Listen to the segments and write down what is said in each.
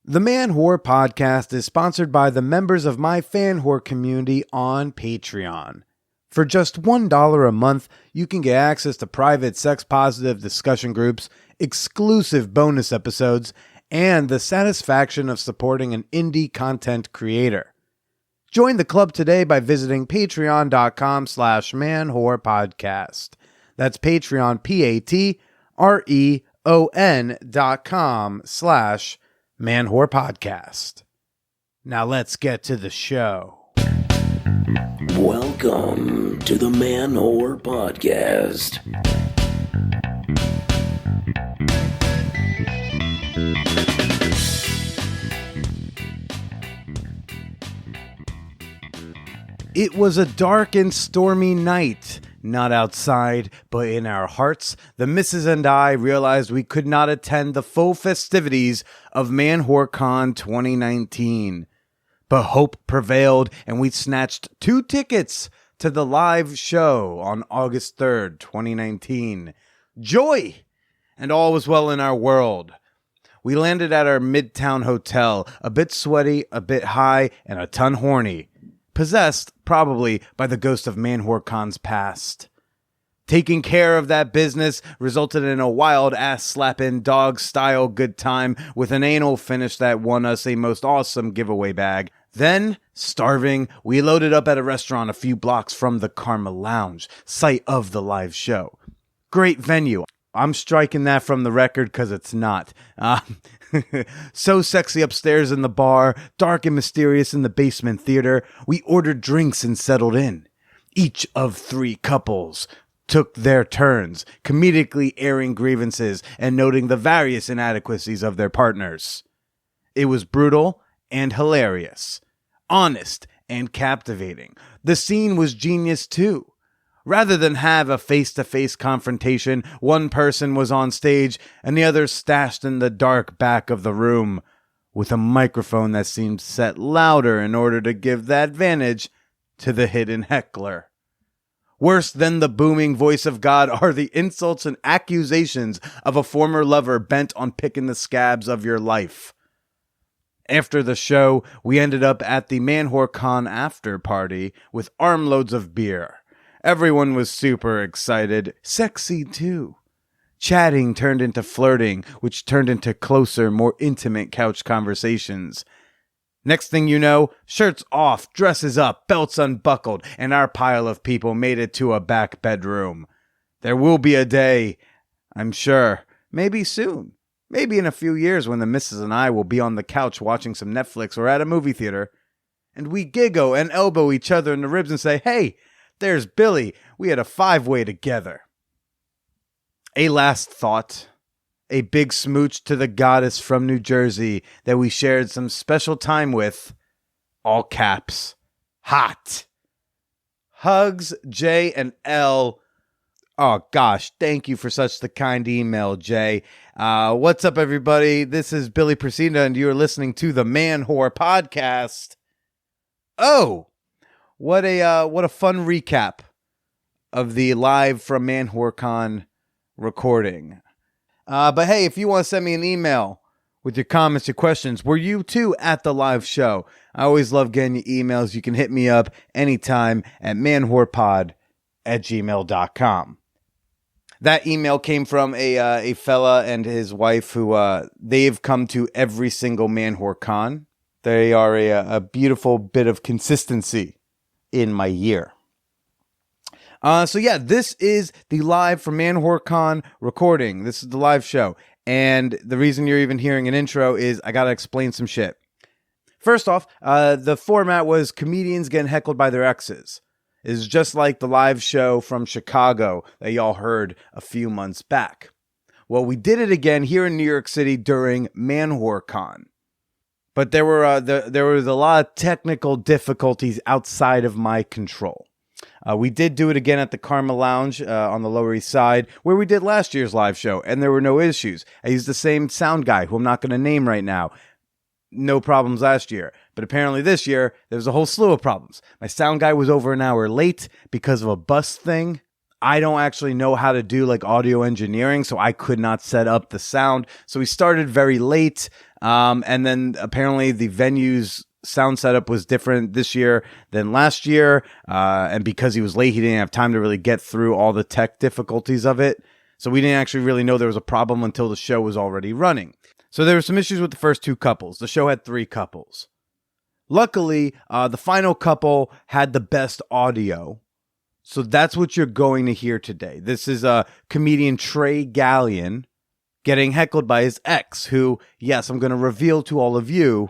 The Man-Whore podcast is sponsored by the members of my fan-whore community on Patreon. For just $1 a month, you can get access to private sex-positive discussion groups, exclusive bonus episodes, and the satisfaction of supporting an indie content creator. Join the club today by visiting patreon.com/manwhorepodcast. That's Patreon, patreon.com/manwhorepodcast. Now let's get to the show. Welcome to the Man-Whore Podcast. It was a dark and stormy night. Not outside, but in our hearts, the missus and I realized we could not attend the full festivities of ManwhoreCon 2019. But hope prevailed, and we snatched 2 tickets to the live show on August 3rd, 2019. Joy! And all was well in our world. We landed at our Midtown hotel, a bit sweaty, a bit high, and a ton horny. Possessed, probably, by the ghost of ManwhoreCon's past. Taking care of that business resulted in a wild ass-slapping dog-style good time with an anal finish that won us a most awesome giveaway bag. Then, starving, we loaded up at a restaurant a few blocks from the Karma Lounge, site of the live show. Great venue. I'm striking that from the record because it's not. So sexy upstairs in the bar, dark and mysterious in the basement theater. We ordered drinks and settled in. Each of 3 couples took their turns, comedically airing grievances and noting the various inadequacies of their partners. It was brutal and hilarious, honest and captivating. The scene was genius too. Rather than have a face-to-face confrontation, one person was on stage and the other stashed in the dark back of the room, with a microphone that seemed set louder in order to give the advantage to the hidden heckler. Worse than the booming voice of God are the insults and accusations of a former lover bent on picking the scabs of your life. After the show, we ended up at the ManwhoreCon after party with armloads of beer. Everyone was super excited, sexy too. Chatting turned into flirting, which turned into closer, more intimate couch conversations. Next thing you know, shirts off, dresses up, belts unbuckled, and our pile of people made it to a back bedroom. There will be a day, I'm sure, maybe soon, maybe in a few years when the missus and I will be on the couch watching some Netflix or at a movie theater, and we giggle and elbow each other in the ribs and say, "Hey, there's Billy. We had a 5-way together." A last thought. A big smooch to the goddess from New Jersey that we shared some special time with. All caps. Hot. Hugs, J and L. Oh gosh, thank you for such the kind email, Jay. What's up, everybody? This is Billy Presina, and you're listening to the Man-Whore Podcast. Oh! What a fun recap of the live from ManwhoreCon recording. But hey, if you want to send me an email with your comments, your questions, were you too at the live show? I always love getting your emails. You can hit me up anytime at manwhorepod@gmail.com. That email came from a fella and his wife who they've come to every single ManwhoreCon. They are a beautiful bit of consistency in my year. So yeah, this is the live from ManwhoreCon recording. This is the live show. And the reason you're even hearing an intro is I gotta explain some shit. First off, the format was comedians getting heckled by their exes. It's just like the live show from Chicago that y'all heard a few months back. Well, we did it again here in New York City during ManwhoreCon. But there was a lot of technical difficulties outside of my control. We did do it again at the Karma Lounge on the Lower East Side, where we did last year's live show, and there were no issues. I used the same sound guy, who I'm not going to name right now. No problems last year. But apparently this year, there was a whole slew of problems. My sound guy was over an hour late because of a bus thing. I don't actually know how to do like audio engineering, so I could not set up the sound. So we started very late. And then apparently the venue's sound setup was different this year than last year. And because he was late, he didn't have time to really get through all the tech difficulties of it. So we didn't actually really know there was a problem until the show was already running. So there were some issues with the first two couples. The show had 3 couples. Luckily, the final couple had the best audio. So that's what you're going to hear today. This is comedian Trey Galyon getting heckled by his ex, who, yes, I'm going to reveal to all of you,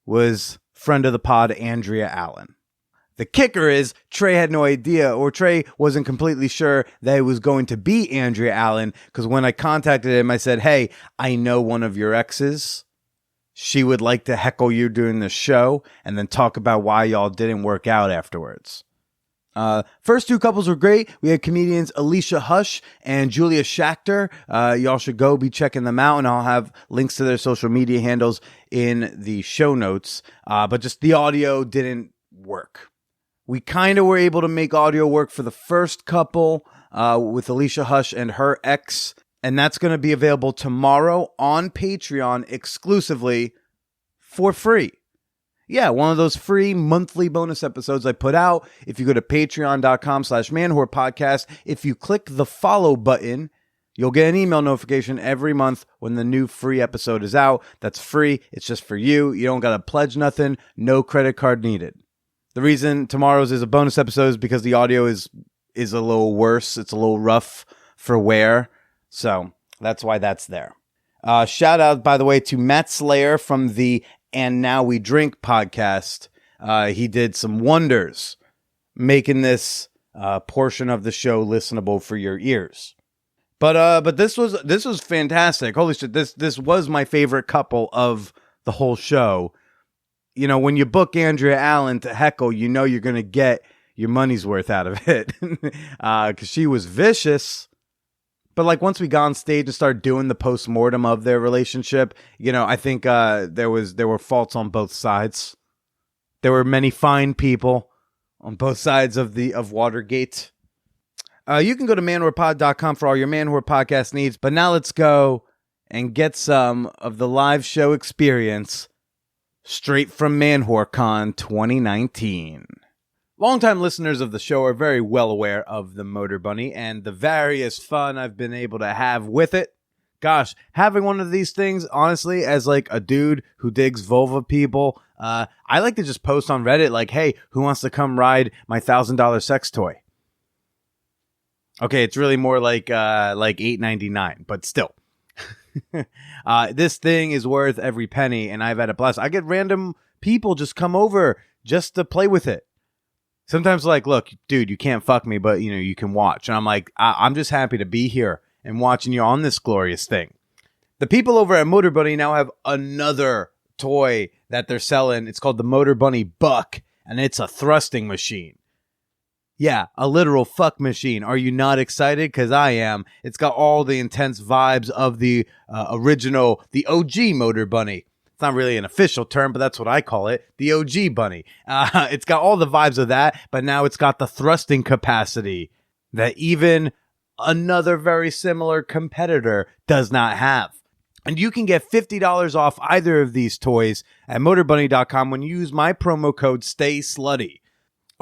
was friend of the pod, Andrea Allan. The kicker is Trey had no idea, or Trey wasn't completely sure that it was going to be Andrea Allan, because when I contacted him, I said, hey, I know one of your exes. She would like to heckle you during the show and then talk about why y'all didn't work out afterwards. First 2 couples were great. We had comedians Alicia Hush and Julia Schachter. Y'all should go be checking them out, and I'll have links to their social media handles in the show notes. But just the audio didn't work. We kind of were able to make audio work for the first couple with Alicia Hush and her ex, and that's going to be available tomorrow on Patreon exclusively for free. Yeah, one of those free monthly bonus episodes I put out. If you go to patreon.com/ManwhorePodcast, if you click the follow button, you'll get an email notification every month when the new free episode is out. That's free. It's just for you. You don't got to pledge nothing. No credit card needed. The reason tomorrow's is a bonus episode is because the audio is a little worse. It's a little rough for wear. So that's why that's there. Shout out, by the way, to Matt Slayer from the And Now We Drink podcast. He did some wonders making this portion of the show listenable for your ears. But this was fantastic. Holy shit, this was my favorite couple of the whole show. You know, when you book Andrea Allan to heckle, you know you're going to get your money's worth out of it. Because she was vicious. But like once we got on stage and started doing the post-mortem of their relationship, you know, I think there were faults on both sides. There were many fine people on both sides of Watergate. You can go to ManwhorePod.com for all your Manwhore podcast needs. But now let's go and get some of the live show experience straight from ManwhoreCon 2019. Longtime listeners of the show are very well aware of the Motor Bunny and the various fun I've been able to have with it. Gosh, having one of these things, honestly, as like a dude who digs vulva people, I like to just post on Reddit like, hey, who wants to come ride my $1,000 sex toy? Okay, it's really more like $8.99, but still. This thing is worth every penny, and I've had a blast. I get random people just come over just to play with it. Sometimes like, look, dude, you can't fuck me, but you know, you can watch. And I'm like, I'm just happy to be here and watching you on this glorious thing. The people over at Motor Bunny now have another toy that they're selling. It's called the Motor Bunny Buck, and it's a thrusting machine. Yeah, a literal fuck machine. Are you not excited? Because I am. It's got all the intense vibes of the original, the OG Motor Bunny. It's not really an official term, but that's what I call it. The OG bunny. It's got all the vibes of that, but now it's got the thrusting capacity that even another very similar competitor does not have. And you can get $50 off either of these toys at MotorBunny.com when you use my promo code STAYSLUTTY.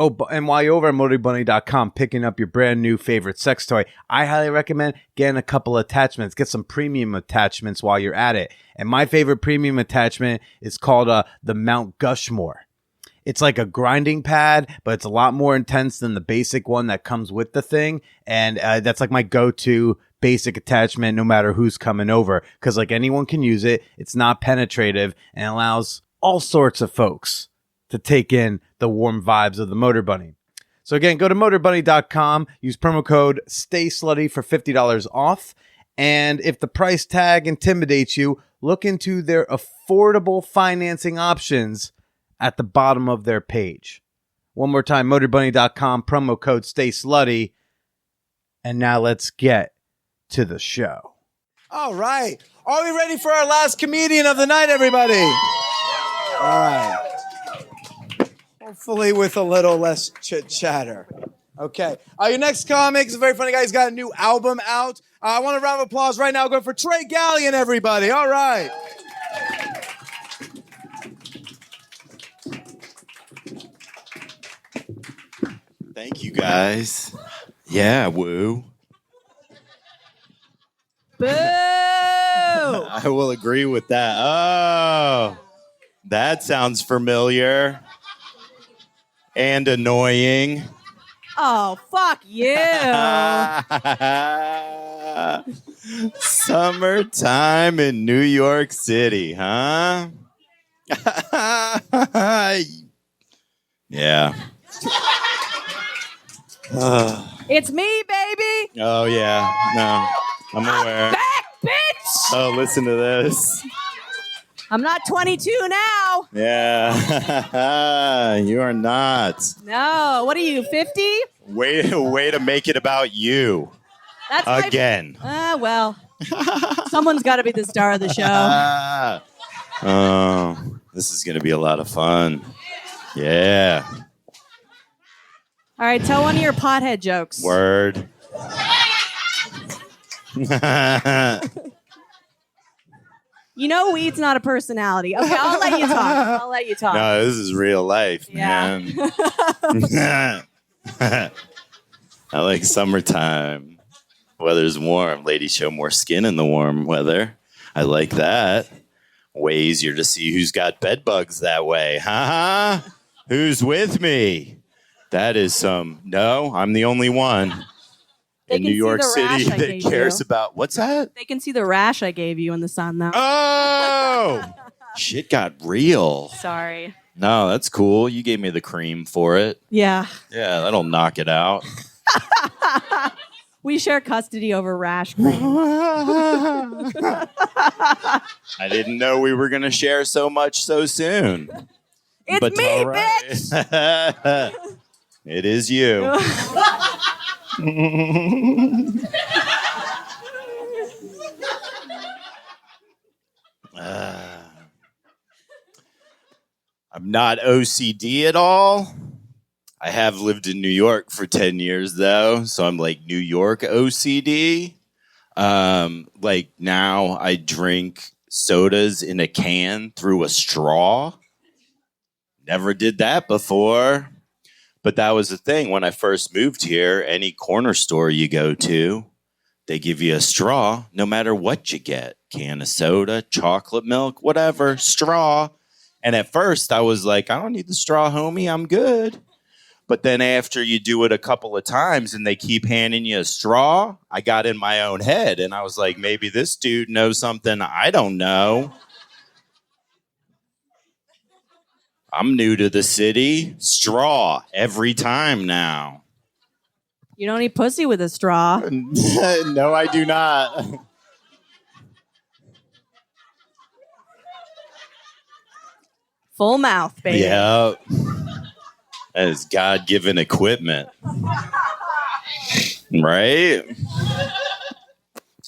Oh, and while you're over at MotorBunny.com picking up your brand new favorite sex toy, I highly recommend getting a couple attachments. Get some premium attachments while you're at it. And my favorite premium attachment is called the Mount Gushmore. It's like a grinding pad, but it's a lot more intense than the basic one that comes with the thing. And that's like my go-to basic attachment no matter who's coming over. Because like anyone can use it. It's not penetrative and allows all sorts of folks to take in the warm vibes of the Motor Bunny. So again, go to MotorBunny.com, use promo code STAYSLUTTY for $50 off. And if the price tag intimidates you, look into their affordable financing options at the bottom of their page. One more time, MotorBunny.com, promo code STAYSLUTTY. And now let's get to the show. All right. Are we ready for our last comedian of the night, everybody? All right. Hopefully with a little less chit-chatter. Okay. Your next comic is a very funny guy. He's got a new album out. I want a round of applause right now. Go for Trey Galyon, everybody. All right. Thank you, guys. Yeah, woo. Boo! I will agree with that. Oh, that sounds familiar and annoying. Oh, fuck you. Summertime in New York City, huh? Yeah. It's me, baby. Oh, yeah. No, I'm aware. Back, bitch. Oh, listen to this. I'm not 22 now. Yeah. You are not. No. What are you, 50? Way to make it about you. That's again. Well. Someone's got to be the star of the show. Oh, this is going to be a lot of fun. Yeah. All right, tell one of your pothead jokes. Word. You know weed's not a personality. Okay, I'll let you talk. No, this is real life, man. I like summertime. Weather's warm. Ladies show more skin in the warm weather. I like that. Way easier to see who's got bed bugs that way. Ha ha. Who's with me? That is some. No, I'm the only one in New York City that cares about. What's that? They can see the rash I gave you in the sun, though. Oh! Shit got real. Sorry. No, that's cool. You gave me the cream for it. Yeah. Yeah, that'll knock it out. We share custody over rash cream. I didn't know we were going to share so much so soon. It's But me, all right. bitch! It is you. I'm not OCD at all. I have lived in New York for 10 years, though, so I'm like New York OCD. Like now I drink sodas in a can through a straw. Never did that before. But that was the thing. When I first moved here, any corner store you go to, they give you a straw no matter what you get. Can of soda, chocolate milk, whatever, straw. And at first I was like, I don't need the straw, homie. I'm good. But then after you do it a couple of times and they keep handing you a straw, I got in my own head. And I was like, maybe this dude knows something I don't know. I'm new to the city. Straw every time now. You don't eat pussy with a straw. No, I do not. Full mouth, baby. Yeah. That is God-given equipment. Right?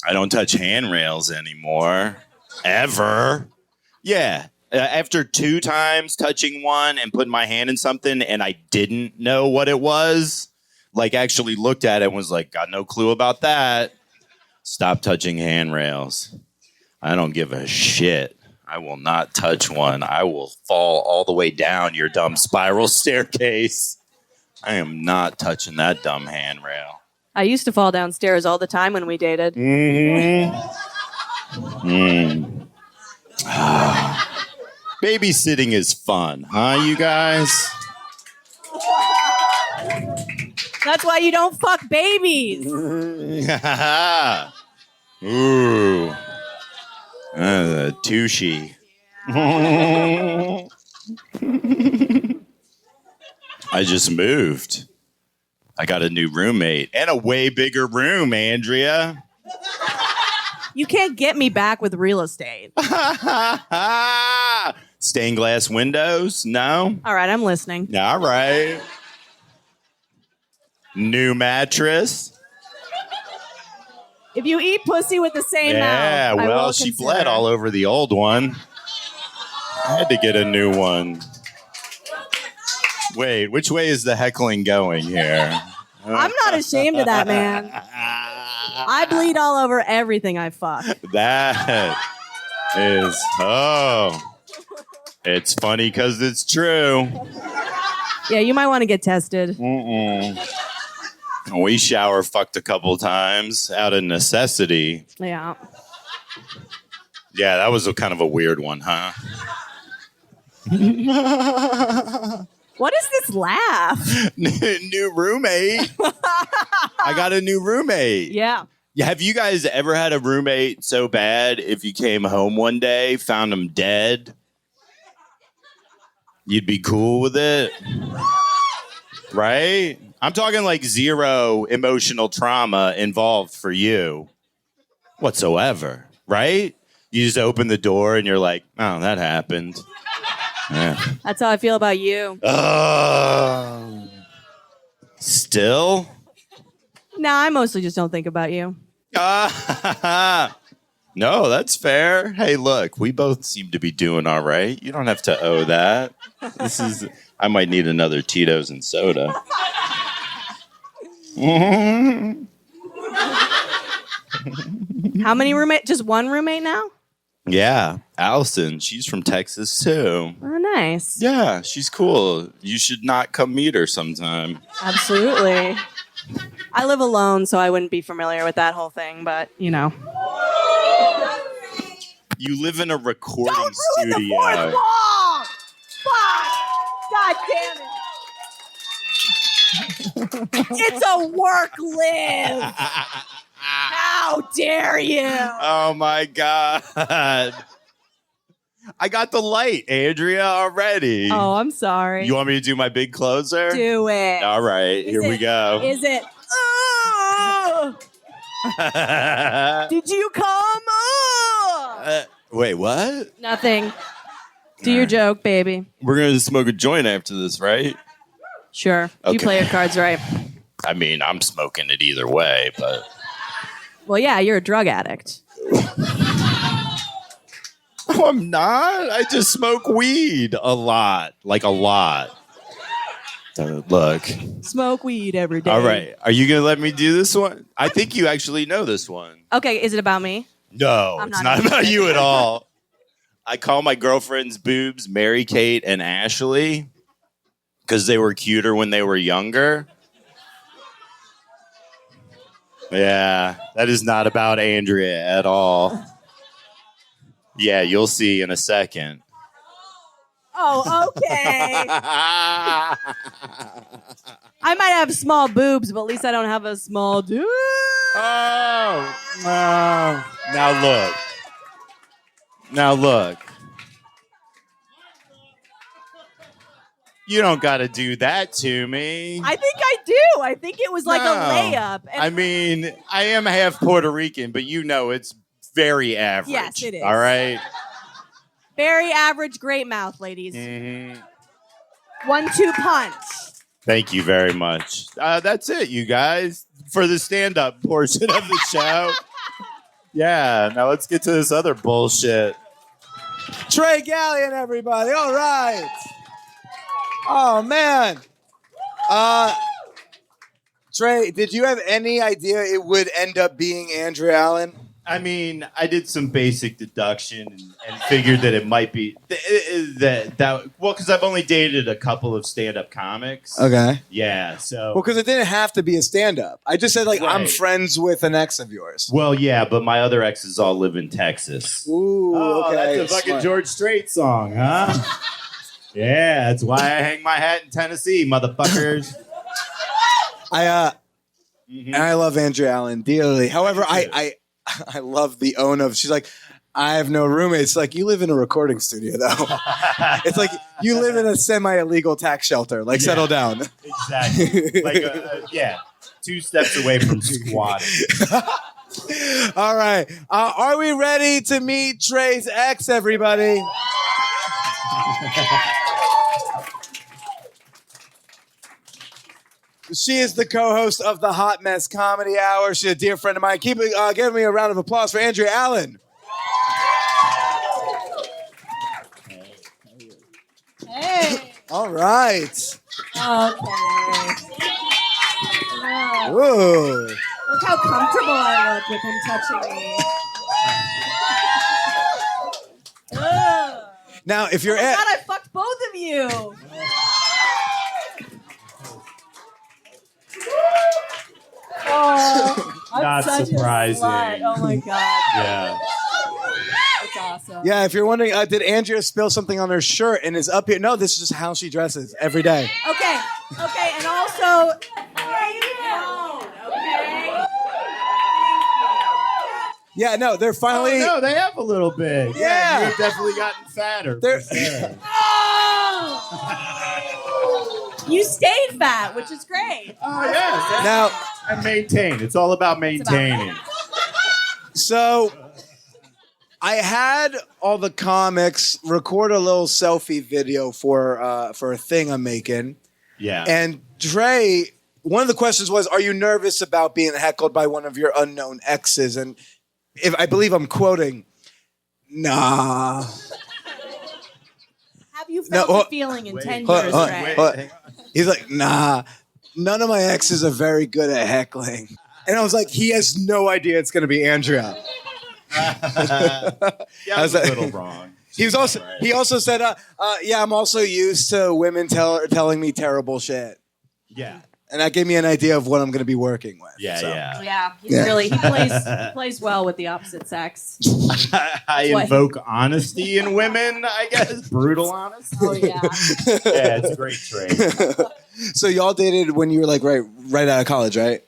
I don't touch handrails anymore. Ever. Yeah. After 2 times touching one and putting my hand in something and I didn't know what it was, like actually looked at it and was like, got no clue about that. Stop touching handrails. I don't give a shit. I will not touch one. I will fall all the way down your dumb spiral staircase. I am not touching that dumb handrail. I used to fall downstairs all the time when we dated. Babysitting is fun, huh, you guys? That's why you don't fuck babies. Ooh. Tushy. I just moved. I got a new roommate and a way bigger room, Andrea. You can't get me back with real estate. Stained glass windows? No? All right, I'm listening. All right. New mattress? If you eat pussy with the same mouth, Yeah, I well, will she consider. bled all over the old one. I had to get a new one. Wait, which way is the heckling going here? I'm not ashamed of that, man. I bleed all over everything I fuck. That is, it's funny because it's true. Yeah, you might want to get tested. We shower fucked a couple times out of necessity. Yeah. Yeah, that was kind of a weird one, huh? What is this laugh? New roommate. I got a new roommate. Yeah. Have you guys ever had a roommate so bad if you came home one day, found him dead, you'd be cool with it? Right? I'm talking like zero emotional trauma involved for you whatsoever, right? You just open the door and you're like, oh, that happened. Yeah. That's how I feel about you. Still? No, I mostly just don't think about you. No, that's fair. Hey, look, we both seem to be doing all right. You don't have to owe that. I might need another Tito's and soda. How many roommate? Just one roommate now? Yeah, Allison. She's from Texas, too. Oh, nice. Yeah, she's cool. You should not come meet her sometime. Absolutely. I live alone, so I wouldn't be familiar with that whole thing, but, you know. You live in a recording Don't ruin studio. the fourth wall! Fuck! God damn it. It's a work live! How dare you? Oh, my God. I got the light, Andrea, already. Oh, I'm sorry. You want me to do my big closer? Do it. All right, here we go. Is it? Did you come? Wait, what? Nothing. Do your joke, baby. We're going to smoke a joint after this, right? Sure. Okay. You play your cards right. I mean, I'm smoking it either way, but... Well, yeah, you're a drug addict. No, I'm not. I just smoke weed a lot. Like a lot. So, look. Smoke weed every day. All right. Are you going to let me do this one? I think you actually know this one. Okay, is it about me? No, I'm it's not not about you at all. I call my girlfriend's boobs Mary Kate and Ashley because they were cuter when they were younger. Yeah, that is not about Andrea at all. Yeah, you'll see in a second. Oh, okay. I might have small boobs, but at least I don't have a small dude. Oh, no. Now look. Now look. You don't got to do that to me. I think I do. I think it was like No. a layup. And I mean, I am half Puerto Rican, but you know it's very average. Yes, it is. All right? very average, great mouth, ladies. Mm-hmm. 1-2 punch. Thank you very much. That's it, you guys, for the stand-up portion of the show. Yeah, now let's get to this other bullshit. Trey Galyon, everybody. All right. Oh, man. Trey, did you have any idea it would end up being Andrea Allan? I mean, I did some basic deduction and figured that it might be that well, because I've only dated a couple of stand-up comics. Okay. Yeah, so... Well, because it didn't have to be a stand-up. I just said, like, I'm Right. friends with an ex of yours. Well, yeah, but my other exes all live in Texas. Ooh, okay. That's a fucking Smart. George Strait song, huh? Yeah, that's why I hang my hat in Tennessee, motherfuckers. And I love Andrea Allan dearly. However, I love the own of. She's like, I have no roommates. Like, you live in a recording studio, though. It's like you live in a semi-illegal tax shelter. Like, settle down. Exactly. Like, yeah, 2 steps away from squatting. All right. Are we ready to meet Trey's ex, everybody? She is the co-host of the Hot Mess Comedy Hour. She's a dear friend of mine. Keep giving me a round of applause for Andrea Allan. Hey. All right. Okay. Whoa. Look how comfortable I look with him touching me. Ugh. Now, if you're God, at... I fucked both of you. Oh, I'm Not such surprising. A slut. Oh my god. Yeah. That's awesome. Yeah, if you're wondering, did Andrea spill something on her shirt and is up here? No, this is just how she dresses every day. Okay, and also. Okay. Yeah, no, they're finally. Oh, no, they have a little bit. Yeah. You've definitely gotten fatter. They're- For sure. You stayed fat, which is great. Oh, yeah. Now, And maintain. It's all about maintaining. so I had all the comics record a little selfie video for a thing I'm making. Yeah. And Trey, one of the questions was, are you nervous about being heckled by one of your unknown exes? And if I believe I'm quoting, nah. Have you felt No, the feeling in 10 hold- years, hold- Trey? hold- He's like, nah, none of my exes are very good at heckling. And I was like, he has no idea it's going to be Andrea. Yeah, I was a little wrong. He also said, yeah, I'm also used to women telling me terrible shit. Yeah. And that gave me an idea of what I'm going to be working with. Yeah, so. yeah. Yeah, Yeah. he plays well with the opposite sex. I what- invoke honesty in women, I guess. Brutal honesty. Oh yeah. Yeah, it's a great trait. So y'all dated when you were like right out of college, right?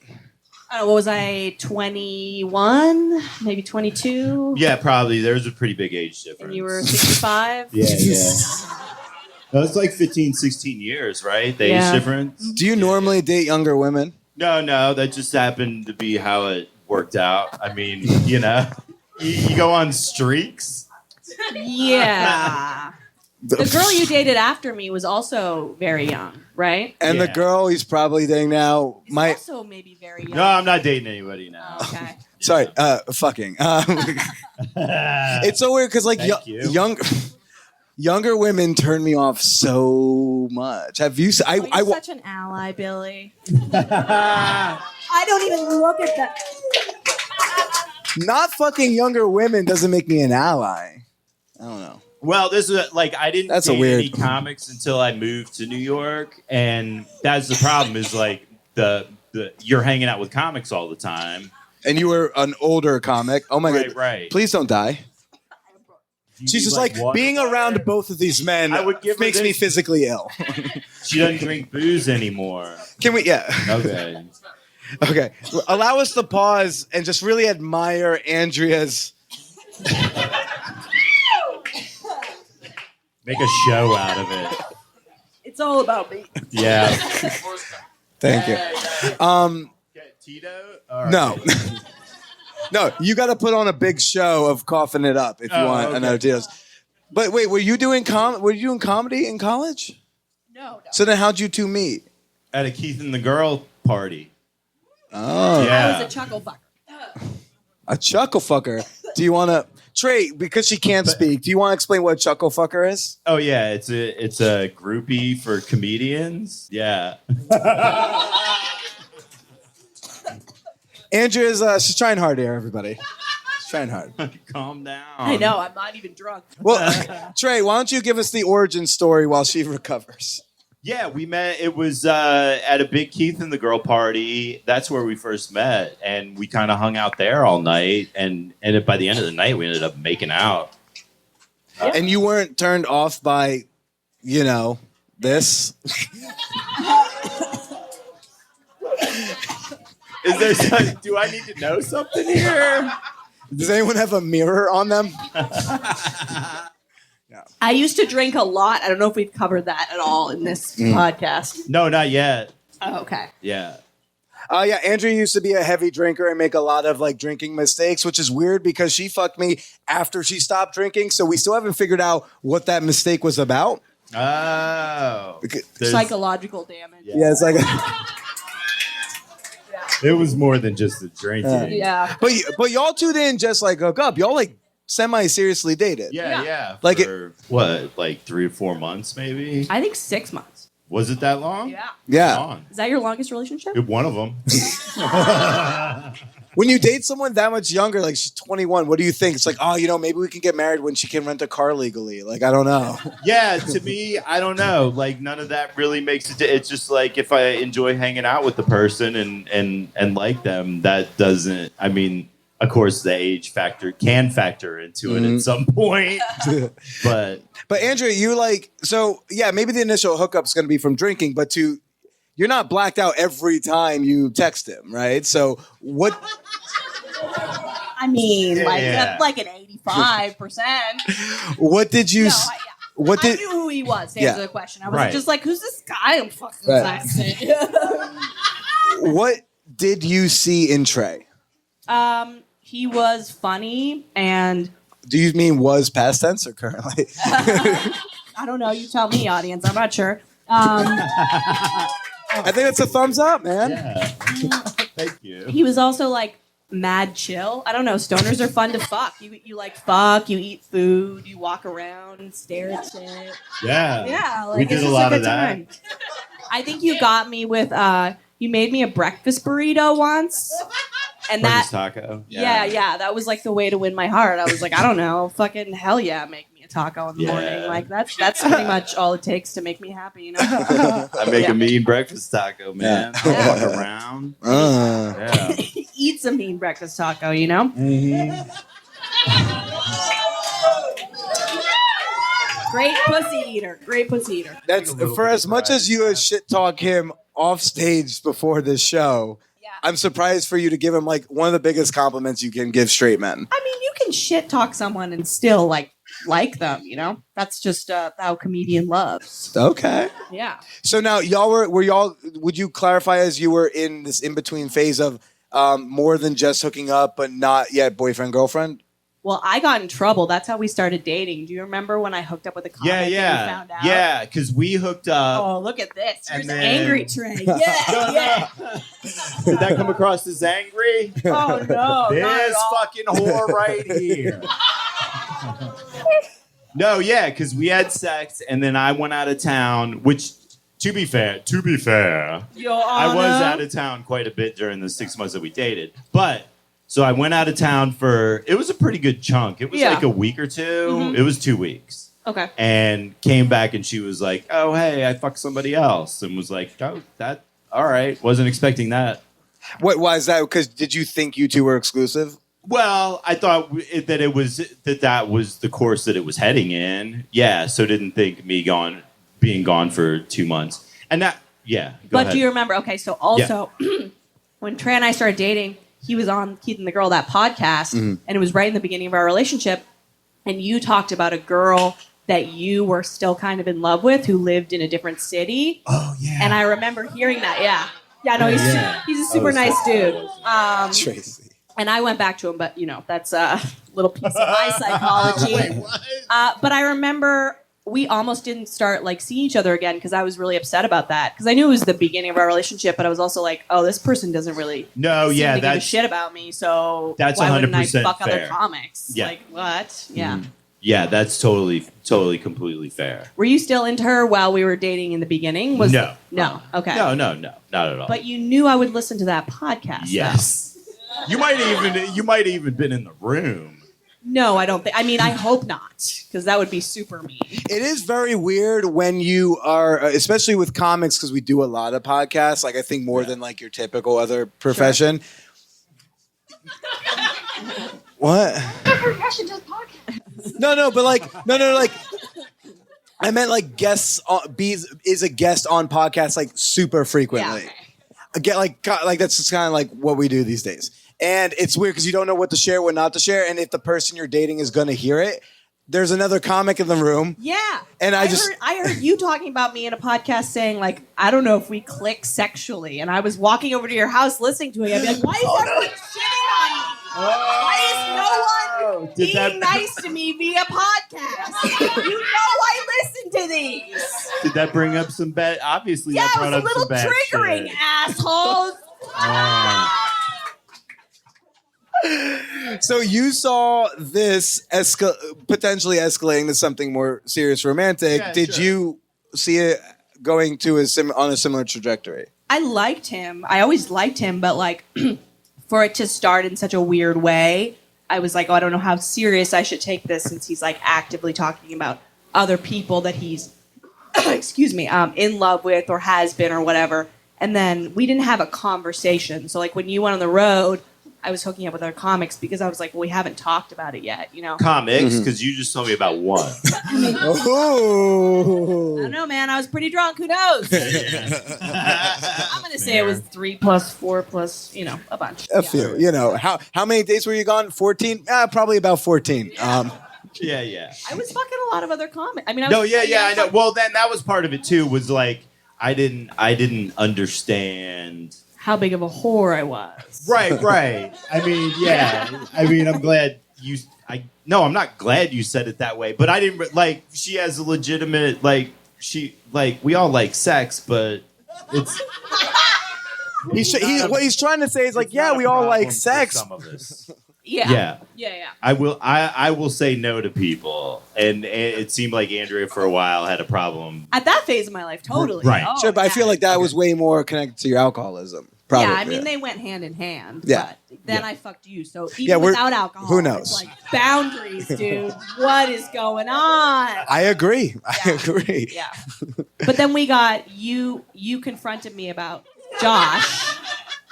I don't know, what was I, 21, maybe 22? Yeah, probably. There's a pretty big age difference. And you were 65? Yeah. No, it's like 15, 16 years, right? The age difference. Do you normally date younger women? No, that just happened to be how it worked out. I mean, you go on streaks. Yeah. The girl you dated after me was also very young, right? And the Yeah. girl he's probably dating now He's might. also maybe very young. No, I'm not dating anybody now. Oh, okay. Sorry, fucking. It's so weird because like Thank you. younger women turn me off so much. Have you? You're such an ally, Billy. I don't even look at that. Not fucking younger women doesn't make me an ally. I don't know. Well, this is like I didn't That's a date weird- any comics until I moved to New York, and that's the problem. Is like the you're hanging out with comics all the time. And you were an older comic. Oh my god! Right. Please don't die. You She's need, just like water? being around both of these men I would give her makes me this. physically ill. She doesn't drink booze anymore. Can we? Yeah. Okay. Okay. Allow us to pause and just really admire Andrea's. Make a show out of it. It's all about me. Yeah. Thank you. Get Tito? All right. No. No, you got to put on a big show of coughing it up if you want okay. another Tito's. But wait, were you doing comedy in college? No. So then how'd you two meet? At a Keith and the Girl party. Oh. Yeah. I was a chuckle fucker. A chuckle fucker. Do you want to Trey, because she can't speak, do you want to explain what a chuckle fucker is? Oh yeah, it's a groupie for comedians. Yeah. Andrea's she's trying hard here, everybody. She's trying hard. Calm down. I know, I'm not even drunk. Well, Trey, why don't you give us the origin story while she recovers? Yeah, we met. It was at a big Keith and the Girl party. That's where we first met, and we kind of hung out there all night. And by the end of the night, we ended up making out. And you weren't turned off by, this? Is there? Do I need to know something here? Does anyone have a mirror on them? I used to drink a lot. I don't know if we've covered that at all in this podcast. No, not yet. Oh, okay. Yeah. Yeah, Andrea used to be a heavy drinker and make a lot of drinking mistakes, which is weird because she fucked me after she stopped drinking. So we still haven't figured out what that mistake was about. Oh. Psychological damage. Yeah, it's like, It was more than just the drinking. Yeah. but y'all two didn't just hook up. Y'all semi-seriously dated. Yeah. Like For, what, 3 to 4 months, maybe? I think 6 months. Was it that long? Yeah. Yeah. Long. Is that your longest relationship? One of them. When you date someone that much younger, like she's 21, what do you think? It's like, oh, maybe we can get married when she can rent a car legally. Like, I don't know. Yeah, to me, I don't know. Like, none of that really makes it. It's just like if I enjoy hanging out with the person and like them, that doesn't. I mean, of course, the age factor can factor into it at some point. But Andrea, you maybe the initial hookup's going to be from drinking, but you're not blacked out every time you text him, right? So what? I mean, that's like an 85%. What did you? I knew who he was. To answer the question, I was just like, "Who's this guy?" I'm fucking texting. What did you see in Trey? He was funny, and do you mean was past tense or currently? I don't know. You tell me, audience. I'm not sure. I think it's a thumbs up, man. Yeah. Thank you. He was also like mad chill. I don't know. Stoners are fun to fuck. You like fuck. You eat food. You walk around and stare at shit. Yeah. Yeah. Like, we did a lot of that. Time. I think you got me with. You made me a breakfast burrito once. And breakfast taco. Yeah. That was like the way to win my heart. I was like, I don't know, fucking hell yeah, make me a taco in the morning. Like that's pretty much all it takes to make me happy, I make a mean breakfast taco, man. I don't fuck around. Eat some mean breakfast taco, Mm-hmm. Great pussy eater. That's for as much as you shit talk him off stage before this show. I'm surprised for you to give him like one of the biggest compliments you can give straight men. I mean, you can shit talk someone and still like them, That's just how comedian loves. Okay. Yeah. So now would you clarify as you were in this in-between phase of more than just hooking up but not yet boyfriend, girlfriend? Well, I got in trouble. That's how we started dating. Do you remember when I hooked up with a comic and we found out? Yeah, because we hooked up. Oh, look at this. Here's an angry Trey. Yeah. Did that come across as angry? Oh, no. This fucking whore right here. No, yeah, because we had sex, and then I went out of town, which, to be fair, I was out of town quite a bit during the 6 months that we dated. But... So I went out of town it was a pretty good chunk. It was like a week or two. Mm-hmm. It was 2 weeks. Okay. And came back and she was like, oh, hey, I fucked somebody else. And was like, oh, all right. Wasn't expecting that. Why is that? Because did you think you two were exclusive? Well, I thought that was the course that it was heading in. Yeah. So didn't think being gone for 2 months. And that, But do you remember? Okay. So also when Trey and I started dating, he was on Keith and the Girl, that podcast, and it was right in the beginning of our relationship. And you talked about a girl that you were still kind of in love with who lived in a different city. Oh, yeah. And I remember hearing that. Yeah, no, he's a super nice dude. Tracy. And I went back to him, but, that's a little piece of my psychology. Wait, what? But I remember... we almost didn't start like seeing each other again because I was really upset about that because I knew it was the beginning of our relationship, but I was also like, oh, this person doesn't really give a shit about me, so that's why wouldn't I fuck fair. other comics? Yeah. Like what? Yeah. Mm-hmm. Yeah, that's totally, completely fair. Were you still into her while we were dating in the beginning? No. Okay. No, not at all. But you knew I would listen to that podcast. Yes. You might have even been in the room. No, I don't think. I mean, I hope not, because that would be super mean. It is very weird when you are, especially with comics, because we do a lot of podcasts. Like I think more than like your typical other profession. Sure. What? Every profession does podcasts. No, but like, I meant like guests. Is a guest on podcasts like super frequently. Yeah, okay. Like that's just kind of like what we do these days. And it's weird because you don't know what to share, what not to share. And if the person you're dating is going to hear it, there's another comic in the room. Yeah. And I heard you talking about me in a podcast saying, like, I don't know if we click sexually. And I was walking over to your house listening to it. I'd be like, why is everyone shitting on me? Why is no one being nice to me via podcast? You know I listen to these. Did that bring up some bad? Obviously, yeah, that brought it was a little triggering, assholes. So you saw this potentially escalating to something more serious, romantic. Yeah, Did you see it going to on a similar trajectory? I liked him. I always liked him, but like for it to start in such a weird way, I was like, oh, I don't know how serious I should take this since he's like actively talking about other people that he's, excuse me, in love with or has been or whatever. And then we didn't have a conversation. So like when you went on the road, I was hooking up with other comics because I was like, well, we haven't talked about it yet, you know? Comics, because you just told me about one. I don't know, man. I was pretty drunk. Who knows? I'm going to say it was 3 plus 4 plus, you know, a bunch. A few. You know, how many days were you gone? 14? Probably about 14. Yeah. I was fucking a lot of other comics. I mean, I know. Well, then that was part of it too. Was like I didn't understand how big of a whore I was. Right. I mean, yeah. I mean, I'm glad you. No, I'm not glad you said it that way. But I didn't like. She has a legitimate we all like sex, but it's. What he's trying to say is like, yeah, we all like sex. Some of us. Yeah. I will say no to people, and it seemed like Andrea for a while had a problem at that phase of my life. Totally, right? Sure, but I feel like that was way more connected to your alcoholism. Probably, yeah, I mean they went hand in hand. Yeah, but then I fucked you. So even without alcohol, who knows? It's like boundaries, dude. What is going on? I agree. Yeah, but then we got you. You confronted me about Josh.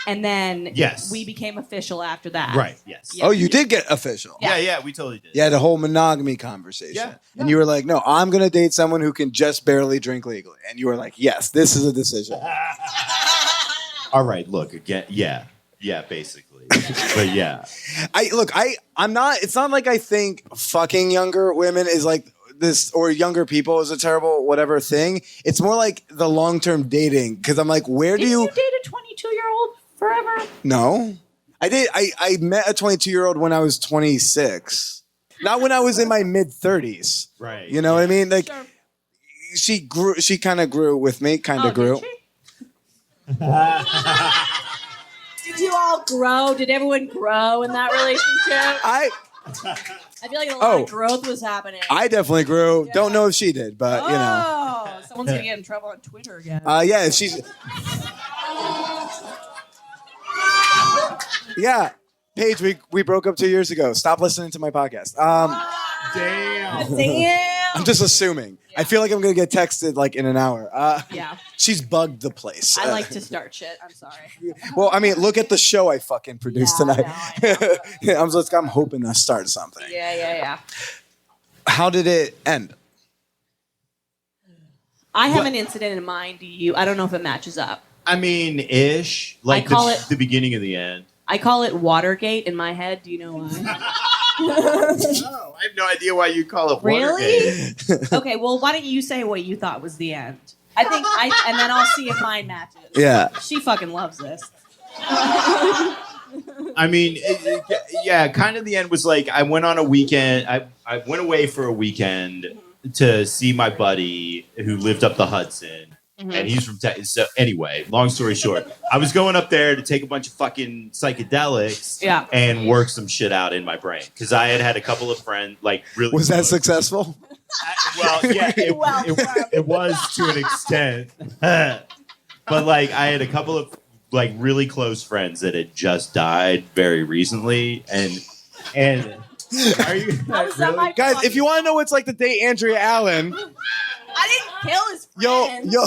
And then we became official after that. Right, yes. Yeah. Oh, you did get official. Yeah, we totally did. Yeah, the whole monogamy conversation. Yeah. And you were like, no, I'm going to date someone who can just barely drink legally. And you were like, yes, this is a decision. All right, look, again, yeah, basically. But yeah. I'm not, it's not like I think fucking younger women is like this, or younger people is a terrible whatever thing. It's more like the long-term dating. Because I'm like, Did you date a 22-year-old forever? No. I did. I met a 22-year-old when I was 26. Not when I was in my mid-30s. Right. You know what I mean? Like, sure. She kind of grew with me, grew. Did you all grow? Did everyone grow in that relationship? I feel like a lot of growth was happening. I definitely grew. Yeah. Don't know if she did, but you know. Someone's going to get in trouble on Twitter again. Yeah, she's... Yeah. Paige, we broke up 2 years ago. Stop listening to my podcast. Damn. I'm just assuming. Yeah. I feel like I'm going to get texted like in an hour. Yeah. She's bugged the place. I like to start shit. I'm sorry. Well, I mean, look at the show I fucking produced tonight. I know. I'm hoping to start something. Yeah. How did it end? I have an incident in mind. Do you? I don't know if it matches up. I mean, ish. Like the beginning of the end. I call it Watergate in my head. Do you know why? No, I have no idea why you call it Watergate. Really? Okay, well, why don't you say what you thought was the end? And then I'll see if mine matches. Yeah. She fucking loves this. I mean, kind of the end was like I went on a weekend. I went away for a weekend to see my buddy who lived up the Hudson. Mm-hmm. And he's from Texas. So anyway, long story short, I was going up there to take a bunch of fucking psychedelics and work some shit out in my brain. Because I had a couple of friends, like really. Was that successful? It was to an extent. But like I had a couple of like really close friends that had just died very recently. And are you really? Guys, if you want to know what's like the day Andrea Allan. I didn't kill his friends. No,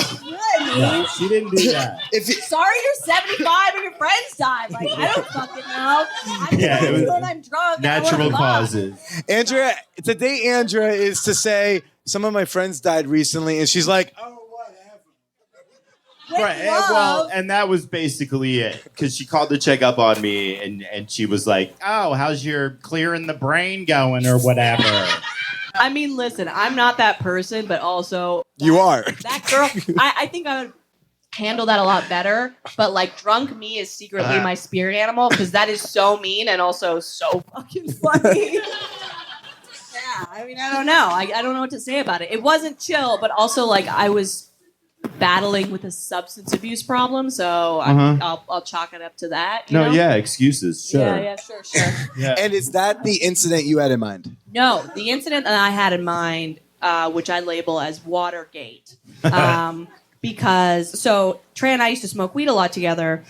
she didn't do that. Sorry you're 75 and your friends died. Like, I don't fucking know. I'm when I'm drunk. Natural causes. Andrea, today Andrea is to say, some of my friends died recently, and she's like, oh, what happened? Right. Well, and that was basically it. Because she called to check up on me, and she was like, oh, how's your clearing the brain going or whatever? I mean, listen, I'm not that person, but also... You are. That girl, I think I would handle that a lot better, but like drunk me is secretly my spirit animal because that is so mean and also so fucking funny. Yeah, I mean, I don't know. I don't know what to say about it. It wasn't chill, but also like I was battling with a substance abuse problem, so I'll chalk it up to that. You know? Yeah, excuses. Sure. Yeah, sure. Yeah. And is that the incident you had in mind? No, the incident that I had in mind, which I label as Watergate, because Trey and I used to smoke weed a lot together,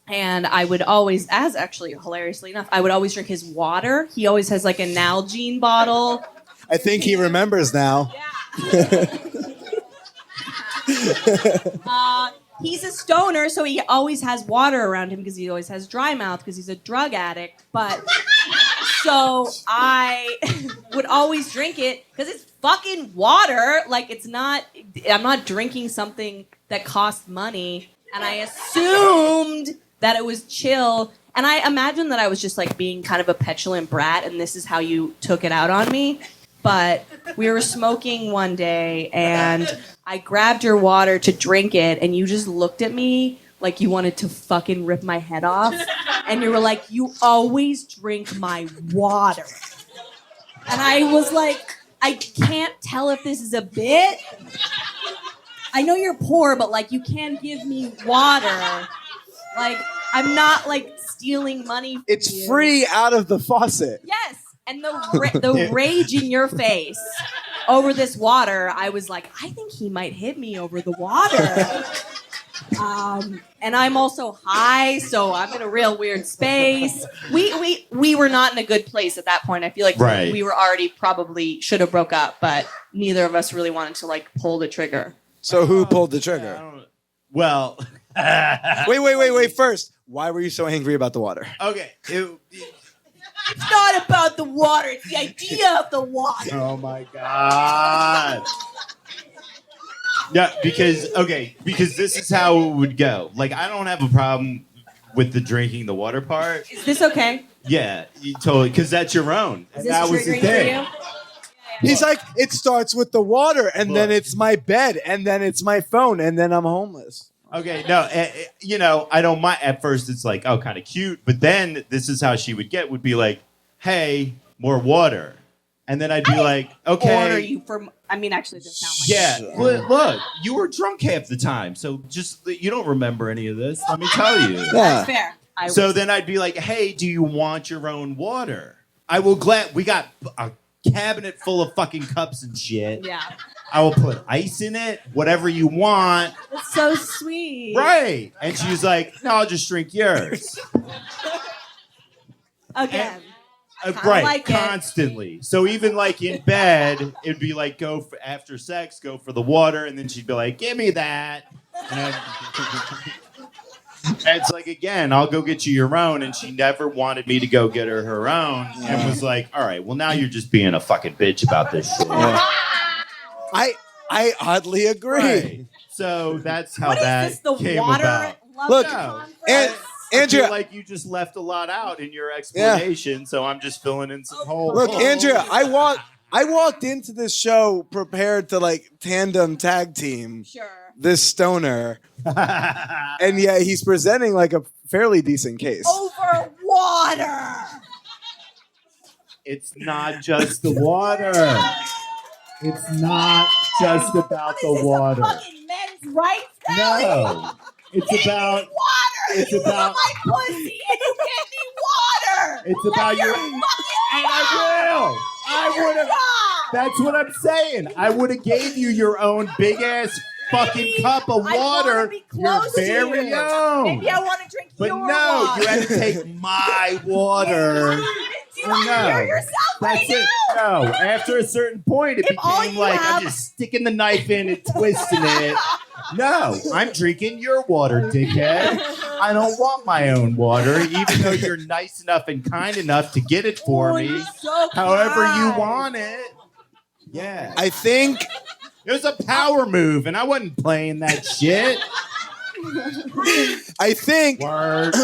And I would always, as actually hilariously enough, I would always drink his water. He always has like a Nalgene bottle. I think he remembers now. He's a stoner, so he always has water around him because he always has dry mouth because he's a drug addict. But so I would always drink it because it's fucking water. Like I'm not drinking something that costs money. And I assumed that it was chill. And I imagined that I was just like being kind of a petulant brat and this is how you took it out on me. But we were smoking one day and I grabbed your water to drink it and you just looked at me like you wanted to fucking rip my head off. And you were like, you always drink my water. And I was like, I can't tell if this is a bit. I know you're poor, but like you can give me water. Like I'm not like stealing money from It's you. free out of the faucet. Yes. And the rage in your face over this water, I was like, I think he might hit me over the water. And I'm also high, so I'm in a real weird space. We were not in a good place at that point. I feel like we were already probably should have broke up, but neither of us really wanted to like pull the trigger. So who pulled the trigger? Well, Wait. First, why were you so angry about the water? okay. It's not about the water, it's the idea of the water. Oh my God. Yeah, because this is how it would go. Like, I don't have a problem with the drinking the water part. Is this okay? Yeah, you totally, because that's your own. Is And this that was the triggering thing. for you? He's like, it starts with the water, and then Look. it's my bed, and then it's my phone, and then I'm homeless. Okay, no, I don't mind. At first, it's like, oh, kind of cute. But then this is how she would be like, hey, more water. And then I'd be like, okay. Order you for, I mean, actually, it does sound like Yeah, look, you were drunk half the time. So you don't remember any of this. Let me tell you. Yeah. That's fair. So then I'd be like, hey, do you want your own water? We got a cabinet full of fucking cups and shit. Yeah. I will put ice in it, whatever you want. That's so sweet. Right. And she's like, no, I'll just drink yours. Again. Right, like it. constantly. So even like in bed, it'd be like after sex, go for the water, and then she'd be like, give me that. And it's like, again, I'll go get you your own, and she never wanted me to go get her own, and was like, all right, well now you're just being a fucking bitch about this shit. I oddly agree. Right. So that's how What is that this, the came water about. love Look, conference? and I Andrea, feel like you just left a lot out in your explanation, so I'm just filling in some holes. look, Andrea, I walked into this show prepared to like tandem tag team Sure. this stoner, and yet he's presenting like a fairly decent case. Over water. It's not just the water. It's not just about the water. Fucking men's rights. No. It's about water. It's you about- want my pussy and you give me water. It's about your fucking and I would have that's what I'm saying. I would have gave you your own big ass fucking cup of I water. wanna be Your close to very you. own. Maybe I want to drink But your no, water. you had to take my water. Do you not No. hear yourself right That's it. now? No, after a certain point, it If all became you like have- I'm just sticking the knife in and twisting it. No, I'm drinking your water, dickhead. I don't want my own water, even though you're nice enough and kind enough to get it for Oh, me, you're so however you kind. want it. Yeah, I think it was a power move, and I wasn't playing that shit. Word.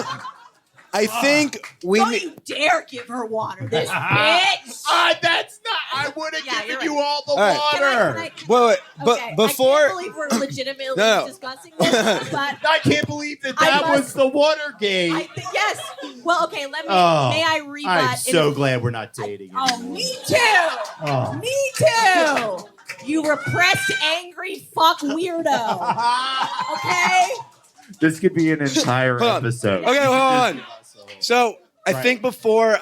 I think we Don't need. you dare give her water, this bitch. That's not. I would have Yeah, given you're you right. all the right. water. Wait, but Okay, before I can't believe we're legitimately No. discussing this, but I can't believe that I that must- was the Watergate. yes. Well, okay. Let me. Oh, may I rebut? I'm so glad we're not dating Oh, anymore. me too. Oh. Me too. You repressed, angry fuck weirdo. Okay. This could be an entire Hold on. episode. Okay, hold on. So I Right. think before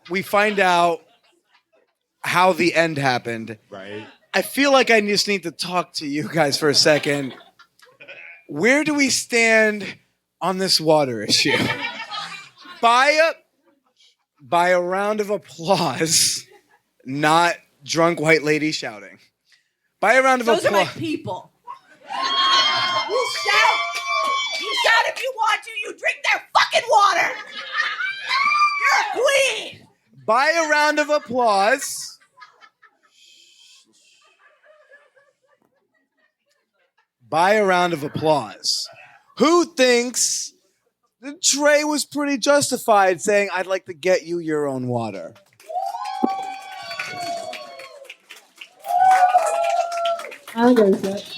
we find out how the end happened, Right. I feel like I just need to talk to you guys for a second. Where do we stand on this water issue. By a round of applause, not drunk white lady shouting. By a round of Those applause. are my people. You shout. You shout if you want to. You drink their fucking water. You're a queen. By a round of applause. By a round of applause. Who thinks that Trey was pretty justified saying, I'd like to get you your own water? I agree with that.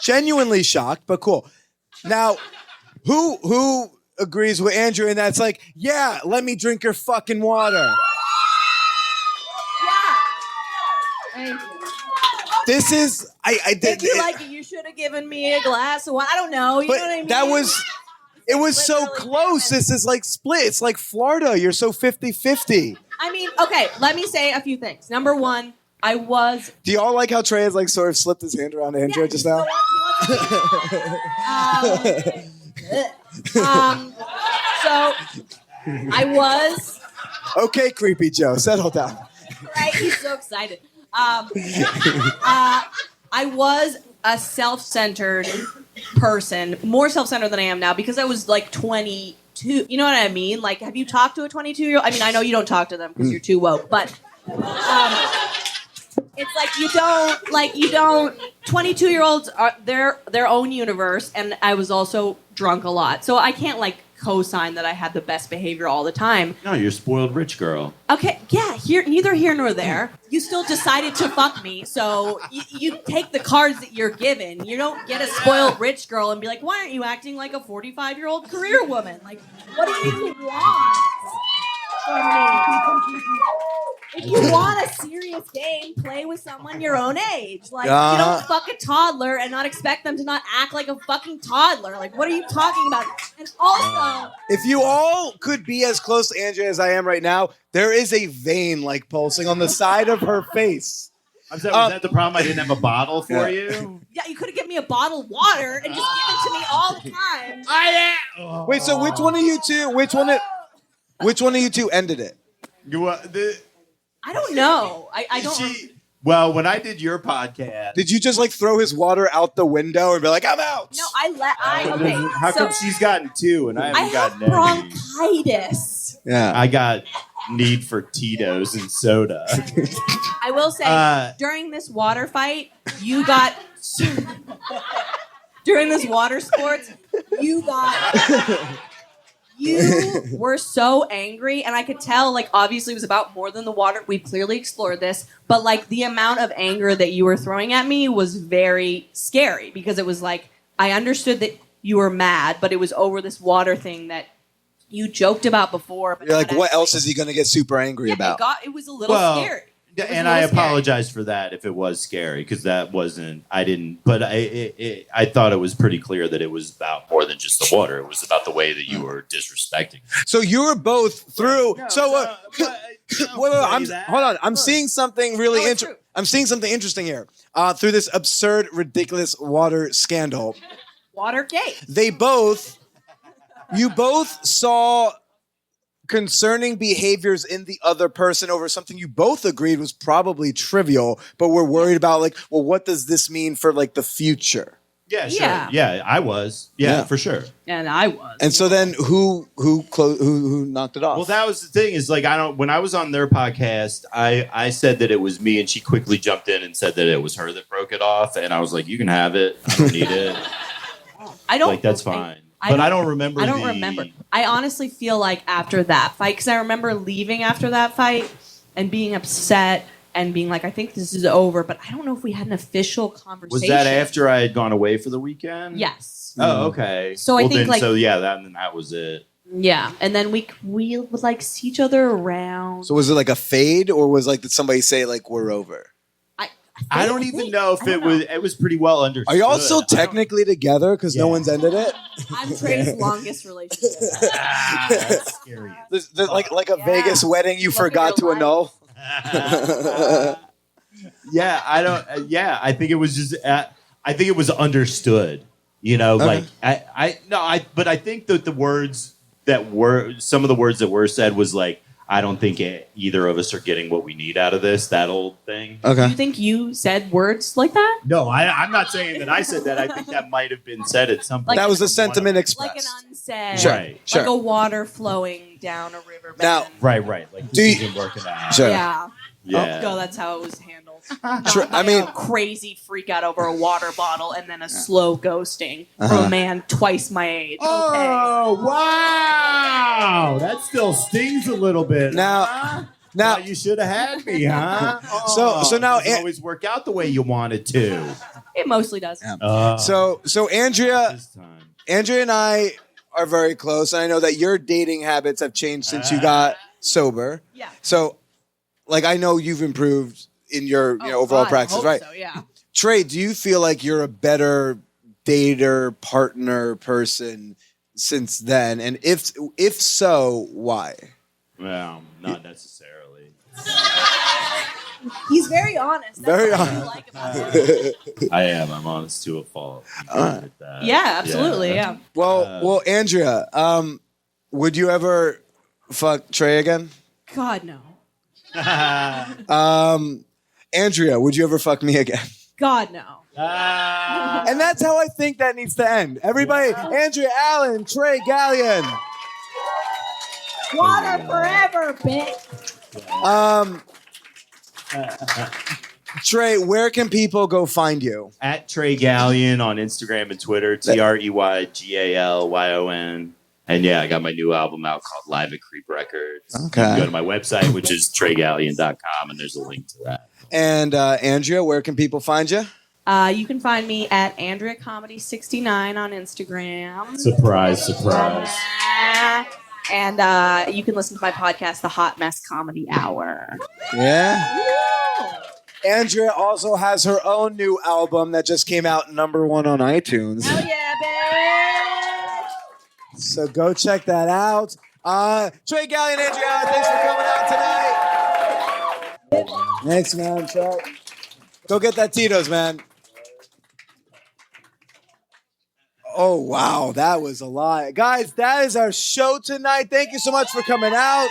Genuinely shocked, but cool. Now, who agrees with Andrew and that's like, yeah, let me drink your fucking water. Thank you. This is I did If you like it, you should have given me a glass of wine. I don't know. You but know what I mean? it was so Literally close. damn. This is like split. It's like Florida. You're so 50-50. I mean, okay, let me say a few things. Number one, I was. Do y'all like how Trey has like sort of slipped his hand around Andrea just now? So I was. Okay, creepy Joe, settle down. Right, he's so excited. I was a self-centered person, more self-centered than I am now because I was like 22. You know what I mean? Like, have you talked to a 22-year-old? I mean, I know you don't talk to them because you're too woke, but it's like you don't. 22-year-olds are their own universe, and I was also drunk a lot, so I can't like co-sign that I had the best behavior all the time. No, you're a spoiled rich girl. Okay, yeah, neither here nor there. You still decided to fuck me, so you take the cards that you're given. You don't get a spoiled rich girl and be like, why aren't you acting like a 45-year-old career woman? Like, what do you want from me? If you want a serious game, play with someone your own age. Like, you don't fuck a toddler and not expect them to not act like a fucking toddler. Like, what are you talking about? And also, If you all could be as close to Andrea as I am right now, there is a vein like pulsing on the side of her face. Was that the problem? I didn't have a bottle for you? yeah, you could have given me a bottle of water and just given it to me all the time. Wait, so which one of you two? Which one of you two ended it? I don't know. I don't. Well, when I did your podcast, Did you just like throw his water out the window and be like, I'm out? No, okay. how come she's gotten two and I haven't I have gotten any? bronchitis. Yeah. I got need for Tito's and soda. I will say, during this water fight, you got. During this water sports, you were so angry, and I could tell, like, obviously it was about more than the water. We've clearly explored this, but, like, the amount of anger that you were throwing at me was very scary because it was like, I understood that you were mad, but it was over this water thing that you joked about before. But You're like, not what actually. else is he going to get super angry about? It was a little scary. And I apologize for that if it was scary because that wasn't. I didn't. But I thought it was pretty clear that it was about more than just the water. It was about the way that you were disrespecting. So you were both through. Hold on. I'm seeing something really interesting. I'm seeing something interesting here. Through this absurd, ridiculous water scandal. Watergate. You both saw concerning behaviors in the other person over something you both agreed was probably trivial, but were worried about, like, well, what does this mean for, like, the future? Yeah, sure. Yeah, I was. Yeah, for sure. And I was. And so then who knocked it off? Well, that was the thing is, like, when I was on their podcast, I said that it was me, and she quickly jumped in and said that it was her that broke it off, and I was like, you can have it. I don't need it. I don't. Like, that's fine. But I don't remember. I don't remember. I honestly feel like after that fight, because I remember leaving after that fight and being upset and being like, I think this is over, but I don't know if we had an official conversation. Was that after I had gone away for the weekend? Yes. Oh, okay. So I think, like, that was it. Yeah, and then we would like see each other around. So was it like a fade, or was like, did somebody say like we're over? I don't even know if it was. It was pretty well understood. Are y'all still technically together because no one's ended it? I'm Trey's longest relationship. That's scary. There's like a Vegas wedding you forgot to annul. Yeah, I don't. Yeah, I think it was just. I I think it was understood. You know, like but I think that some of the words that were said was like, I don't think either of us are getting what we need out of this. That old thing. Do you think you said words like that? No, I'm not saying that I said that. I think that might have been said at some point. That was a sentiment expressed. Like an unsaid. Sure. Right. Sure. Like a water flowing down a riverbed. Now- Right. Like this isn't working out. Sure. Yeah. Yeah. Oh, that's how it was handled. Sure. I mean, A crazy freak out over a water bottle and then a slow ghosting from a man twice my age. Oh, wow. That still stings a little bit. now, Thought you should have had me, huh? So now it doesn't always work out the way you want it to. It mostly does. so Andrea This time. and I are very close, and I know that your dating habits have changed since you got sober. Yeah. So, like, I know you've improved in your overall practice, right? So, yeah. Trey, do you feel like you're a better dater, partner, person since then? And if so, why? Well, not necessarily. He's very honest. That's Very what I honest. like about him. I am. I'm honest to a fault. With that. Yeah, absolutely. Yeah. Well, Andrea, would you ever fuck Trey again? God, no. Andrea, would you ever fuck me again? God, no. And that's how I think that needs to end. Everybody, Andrea, Allan, Trey, Galyon. Water forever, bitch. Trey, where can people go find you? At Trey Galyon on Instagram and Twitter. TreyGalyon. And yeah, I got my new album out called Live at Creep Records. Okay. You can go to my website, which is TreyGalyon.com, and there's a link to that. And Andrea, where can people find you? You can find me at Andrea Comedy 69 on Instagram. Surprise. And you can listen to my podcast, The Hot Mess Comedy Hour. Yeah. Andrea also has her own new album that just came out #1 on iTunes. Oh yeah, baby! So go check that out. Trey Galyon, Andrea, thanks for coming out tonight. Thanks, man. Trey. Go get that Tito's, man. Oh, wow. That was a lot. Guys, that is our show tonight. Thank you so much for coming out.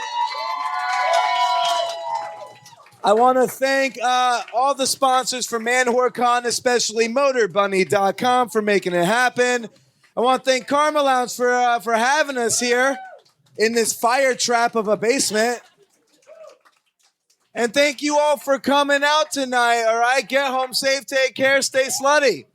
I want to thank all the sponsors for ManwhoreCon, especially MotorBunny.com for making it happen. I want to thank Karma Lounge for having us here in this fire trap of a basement. And thank you all for coming out tonight, all right? Get home safe, take care, stay slutty.